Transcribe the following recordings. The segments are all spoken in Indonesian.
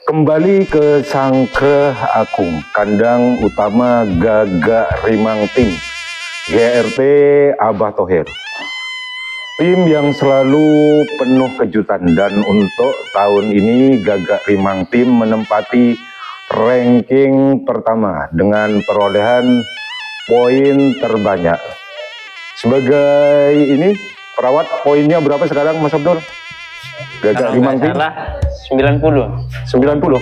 Kembali ke Sangkreh Akung, kandang utama Gagak Rimang Tim, GRT Abah Thohir. Tim yang selalu penuh kejutan, dan untuk tahun ini Gagak Rimang Tim menempati ranking pertama dengan perolehan poin terbanyak. Sebagai ini perawat, poinnya berapa sekarang Mas Abdul? Gagak Rimang Tim 90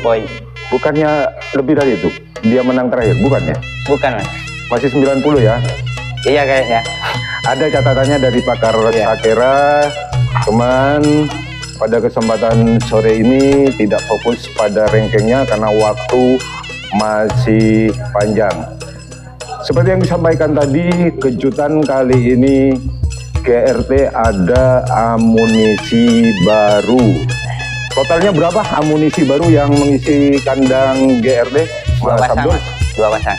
poin. Bukannya lebih dari itu? Dia menang terakhir, bukannya? Bukan, Mas. Masih 90 ya? Iya kayaknya. Ada catatannya dari pakar Sakera, teman pada kesempatan sore ini tidak fokus pada rankingnya karena waktu masih panjang. Seperti yang disampaikan tadi, kejutan kali ini GRT ada amunisi baru. Totalnya berapa amunisi baru yang mengisi kandang GRT? Dua pasang.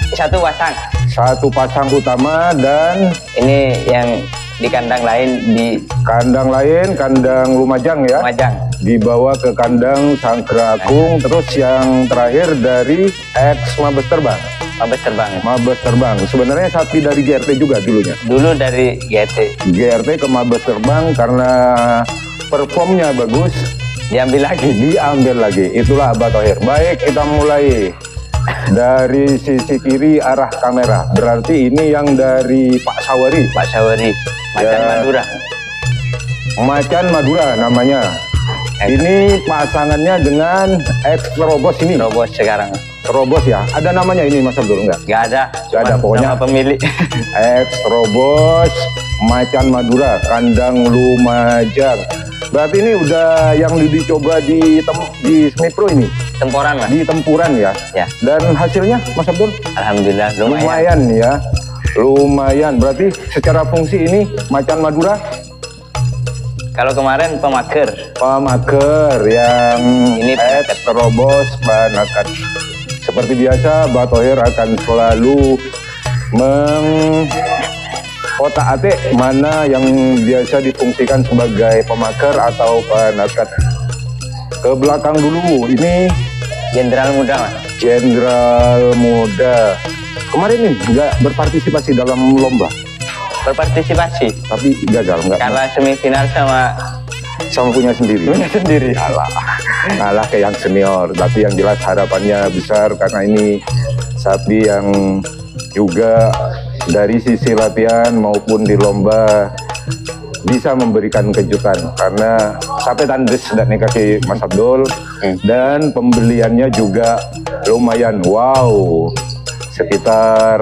Satu pasang utama, dan ini yang di kandang lain, kandang Lumajang ya. Lumajang. Dibawa ke kandang Sangkreh Akung, terus yang terakhir dari ex Mabes Terbang. Mabes Terbang. Sebenarnya sapi dari GRT juga dulunya. Dulu dari GRT ke Mabes Terbang karena performnya bagus. Diambil lagi. Itulah Abah Thohir. Baik, kita mulai dari sisi kiri arah kamera. Berarti ini yang dari Pak Sawari. Macan Madura namanya. Ini pasangannya dengan ex Terobos ini. Terobos ya. Ada namanya ini Mas Abdul enggak? Nggak ada. Pokoknya nama pemilik. Ex Terobos, Macan Madura, kandang Lumajang. Berarti ini udah yang dicoba di Semipro ini. Tempuran, Mas. Di tempuran ya. Dan hasilnya Mas Abdul? Alhamdulillah lumayan ya. Lumayan. Berarti secara fungsi ini Macan Madura. Kalau kemarin pemager yang ini terobos banakan. Seperti biasa, Abah Thohir akan selalu otak-atik mana yang biasa difungsikan sebagai pemager atau banakan. Ke belakang dulu, ini Jenderal Muda, Mas. Jenderal Muda. Kemarin ini nggak berpartisipasi dalam lomba. Berpartisipasi tapi gagal, enggak? Karena semifinal sama punya sendiri. Kalah ke yang senior, tapi yang jelas harapannya besar karena ini sapi yang juga dari sisi latihan maupun di lomba bisa memberikan kejutan karena sapi tandes dan nekasi Mas Abdul. Dan pembeliannya juga lumayan. Wow, sekitar,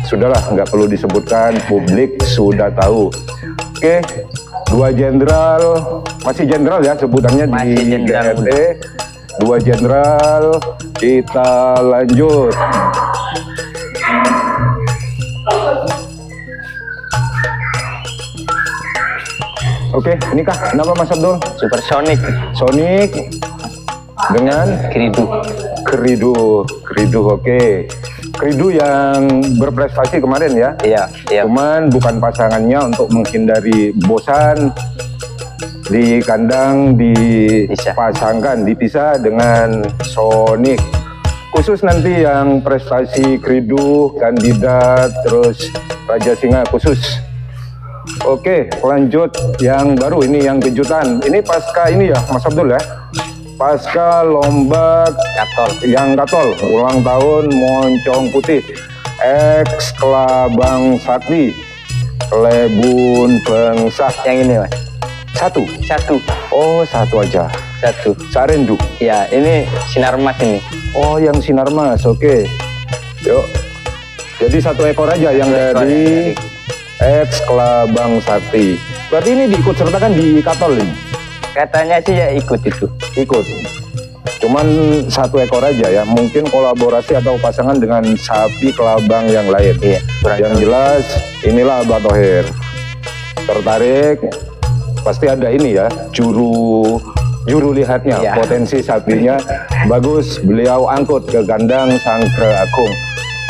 sudahlah nggak perlu disebutkan, publik sudah tahu. Oke, dua jenderal, masih jenderal ya sebutannya di GRT. Dua jenderal, kita lanjut. Oke, ini kah kenapa Mas Abdul? Supersonic dengan Keridu. Oke. Keridu yang berprestasi kemarin ya. Iya. Cuman bukan pasangannya untuk menghindari bosan di kandang, dipisah dengan Sonic. Khusus nanti yang prestasi Keridu, kandidat, terus Raja Singa khusus. Oke, lanjut yang baru ini, yang kejutan. Ini pasca ini ya Mas Abdul ya. Pasca lomba Katol, ulang tahun Moncong Putih, ex Kelabang Sakti, Lebun Bengsah. Yang ini Mas. Satu. Oh, satu aja. Sarendu. Ya, ini Sinar Mas ini. Oh, yang Sinar Mas. Oke. Yuk. Jadi satu ekor aja yang dari ex Kelabang Sakti. Berarti ini diikut sertakan di Katol ini. Katanya sih ya ikut. Cuman satu ekor aja ya, mungkin kolaborasi atau pasangan dengan sapi kelabang yang lain. Iya. Yang jelas inilah Abah Thohir. Tertarik, pasti ada ini ya, juru lihatnya, potensi sapinya bagus. Beliau angkut ke kandang Sangkreh Akung.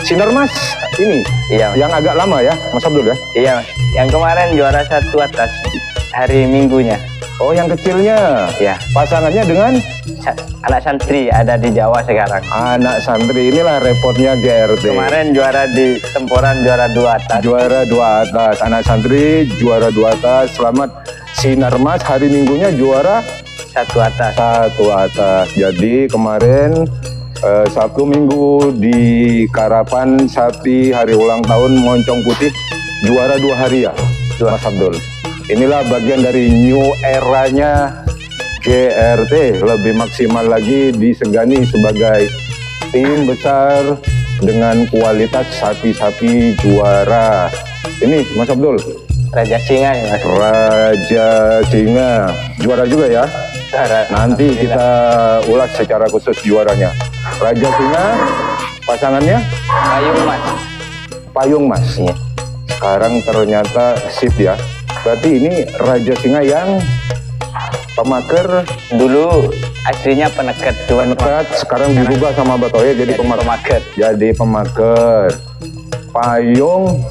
Sinar Mas ini, yang agak lama ya Mas Abdul ya? Iya, yang kemarin juara 1 atas hari Minggunya. Oh, yang kecilnya. Ya. Pasangannya dengan Anak santri ada di Jawa sekarang. anak santri. Inilah repotnya GRT. Kemarin juara di Temporan, juara 2 atas. Juara 2 atas. Anak santri juara 2 atas. Selamat. Sinar Mas hari Minggunya juara 1 atas. 1 atas. Jadi kemarin Sabtu Minggu di Karapan Sapi hari ulang tahun Moncong Putih juara 2 hari ya, Mas Abdul. Inilah bagian dari new eranya GRT, lebih maksimal lagi disegani sebagai tim besar dengan kualitas sapi-sapi juara. Ini Mas Abdul, Raja Singa ya Mas. Raja Singa juara juga ya. Nanti kita ulas secara khusus juaranya. Raja Singa, pasangannya Payung Mas. Payung Mas. Iya. Sekarang ternyata sip ya. Berarti ini Raja Singa yang pemaker, Dulu aslinya penekat, cuman penekat, sekarang dirubah sama Batoye jadi pemaker. Jadi pemaker. Payung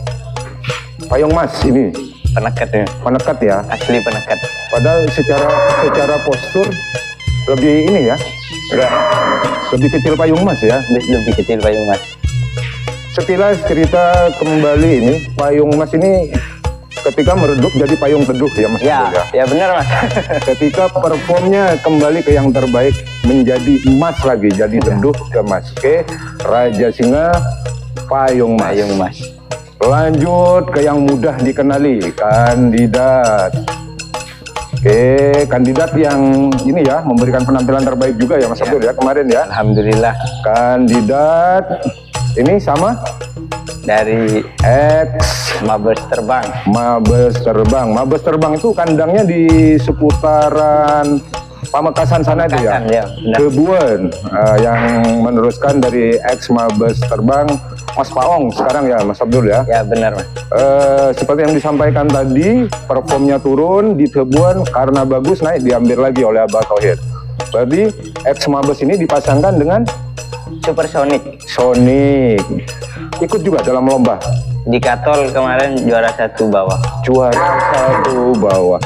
Mas ini Penekat ya. penekat ya. Asli penekat. Padahal secara postur lebih ini ya. Lebih kecil Payung Mas ya. Lebih kecil Payung Mas. Sekilas cerita kembali ini, Payung Mas ini ketika meredup jadi Payung Teduh ya Mas. Ya, Abdul, ya benar Mas. Ketika performnya kembali ke yang terbaik, menjadi emas lagi, jadi teduh ke Mas. Oke, Raja Singa, Payung Mas. Payung Mas. Lanjut ke yang mudah dikenali, kandidat. Oke, kandidat yang ini ya, memberikan penampilan terbaik juga ya Mas Abdul ya kemarin ya. Alhamdulillah. Kandidat ini sama Dari X Mabes Terbang. Mabes Terbang. Mabes Terbang itu kandangnya di seputaran Pamekasan sana itu ya. Pamekasan, ya, benar. Kebuan yang meneruskan dari X Mabes Terbang Mas Paong sekarang ya Mas Abdul ya. Ya benar Mas. Seperti yang disampaikan tadi, performnya turun di Tebuan karena bagus, naik diambil lagi oleh Abah Thohir. Berarti X Mabes ini dipasangkan dengan Supersonic. Sonic. Ikut juga dalam lomba. Di Katol kemarin juara 1 bawah. Juara 1 bawah.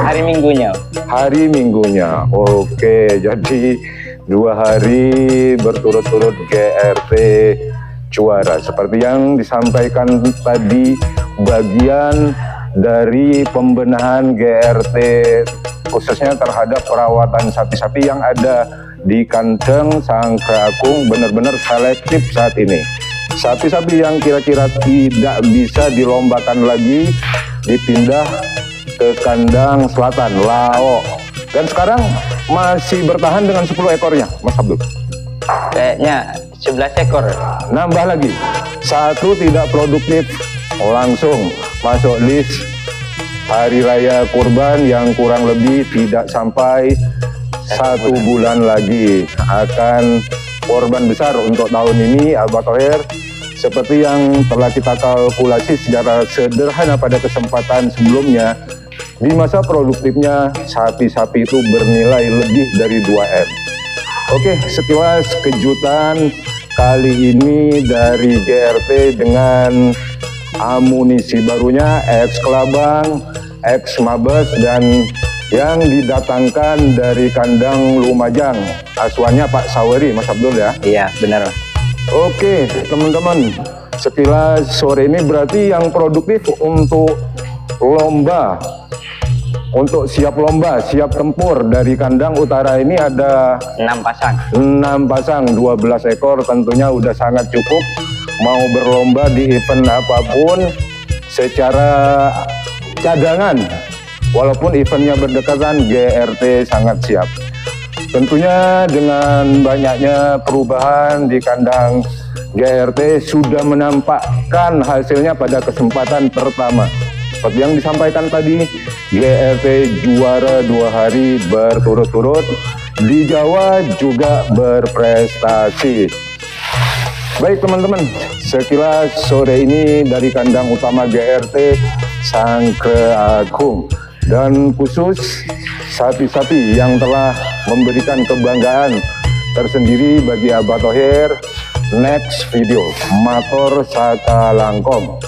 Hari Minggunya. Hari Minggunya. Oke, jadi 2 hari berturut-turut GRT juara. Seperti yang disampaikan tadi, bagian dari pembenahan GRT khususnya terhadap perawatan sapi-sapi yang ada di kandang Sangkra Agung benar-benar selektif saat ini. Sapi-sapi yang kira-kira tidak bisa dilombakan lagi dipindah ke kandang selatan, Lao. Dan sekarang masih bertahan dengan 10 ekornya, Mas Abdul. Kayaknya 11 ekor. Nambah lagi, 1 tidak produktif, langsung masuk list Hari Raya Kurban yang kurang lebih tidak sampai 1 bulan lagi akan korban besar untuk tahun ini. Abah Thohir, seperti yang telah kita kalkulasi secara sederhana pada kesempatan sebelumnya, di masa produktifnya sapi-sapi itu bernilai lebih dari 2M. Oke, sekilas kejutan kali ini dari GRT dengan amunisi barunya X Kelabang, X Mabes, dan yang didatangkan dari kandang Lumajang, asuhannya Pak Saweri, Mas Abdul ya. Iya benar Mas. Oke teman-teman, sekilas sore ini berarti yang produktif untuk lomba, untuk siap lomba, siap tempur dari kandang utara ini ada 6 pasang. 6 pasang, 12 ekor, tentunya udah sangat cukup mau berlomba di event apapun secara cadangan. Walaupun eventnya berdekatan, GRT sangat siap. Tentunya dengan banyaknya perubahan di kandang, GRT sudah menampakkan hasilnya pada kesempatan pertama. Seperti yang disampaikan tadi, GRT juara 2 hari berturut-turut. Di Jawa juga berprestasi. Baik teman-teman, sekilas sore ini dari kandang utama GRT Sangkra Agung, dan khusus sapi-sapi yang telah memberikan kebanggaan tersendiri bagi Abah Thohir. Next video, Mator Saka Langkom.